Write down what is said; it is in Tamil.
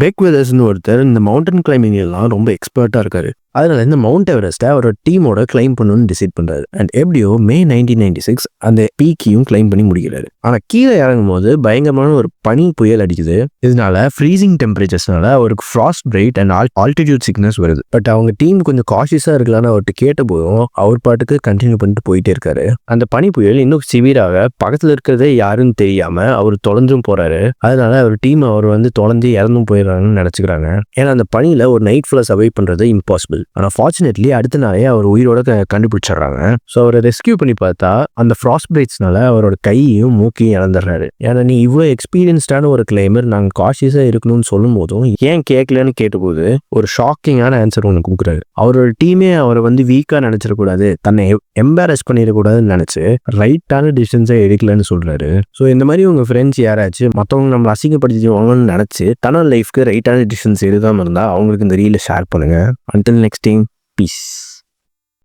பெக் வெதர்ஸ்னு ஒருத்தர் இந்த மவுண்டன் கிளைம்பிங் எல்லாம் ரொம்ப எக்ஸ்பர்ட்டா இருக்காரு. அதனால இந்த மவுண்ட் எவரெஸ்ட்டை அவரோட டீமோட கிளைம் பண்ணணும்னு டிசைட் பண்றாரு. அண்ட் எப்படியோ மே 1996 அந்த பீக்கையும் கிளைம் பண்ணி முடிக்கிறாரு. ஆனா கீழே இறங்கும் போது பயங்கரமான ஒரு பனி புயல் அடிக்குது. இதனால ஃப்ரீசிங் டெம்பரேச்சர்ஸ்னால அவருக்கு frostbite and altitude sickness வருது. பட் அவங்க டீம் கொஞ்சம் காஷியஸா இருக்கலாம்னு அவர்கிட்ட கேட்ட போதும் அவர் பாட்டுக்கு கண்டினியூ பண்ணிட்டு போயிட்டே இருக்காரு. அந்த பனி புயல் இன்னும் சிவியராக பக்கத்துல இருக்கிறதே யாருன்னு தெரியாம அவர் தொலைஞ்சும் போறாரு. அதனால அவர் டீம் அவர் தொலைஞ்சு இறந்தும் போயிடறாங்கன்னு நினைச்சுக்கிறாங்க. ஏன்னா அந்த பனியில ஒரு நைட் ஃபுல்லா சர்வை பண்றது இம்பாசிபிள். ஆனா ஃபார்ச்சுனேட்லி அடுத்த நாளே அவர் உயிரோட கண்டுபிடிச்சிடுறாங்க. ஸோ அவரை ரெஸ்கியூ பண்ணி பார்த்தா அந்த ஃப்ராஸ்ட் பிரைட்ஸ்னால அவரோட கையையும் மூக்கையும் இழந்துடுறாரு. ஏன்னா நீ இவ்வளோ எக்ஸ்பீரியன்ஸ்டான ஒரு கிளைமர் நாங்கள் காஷியஸா இருக்கணும்னு சொல்லும் போதும் ஏன் கேட்கலன்னு கேட்டபோது ஒரு ஷாக்கிங்கான ஆன்சர் ஒன்று கொடுக்குறாரு. அவரோட டீமே அவரை வீக்கா நினைச்சிடக்கூடாது, தன்னை எம்பாரஸ் பண்ணிடக்கூடாதுன்னு நினைச்சு ரைட்டான டிசிஷன்ஸை எடுக்கலன்னு சொல்றாரு. ஸோ இந்த மாதிரி உங்க ஃப்ரெண்ட்ஸ் யாராச்சும் மற்றவங்க நம்மளை அசிங்கப்படுத்திடுவாங்கன்னு நினைச்சு தன்னோட லைஃப்க்கு ரைட்டான டிசிஷன்ஸ் எடுக்காம இருந்தா அவங்களுக்கு இந்த ரீலை ஷேர் பண்ணுங்க. Until next time, peace.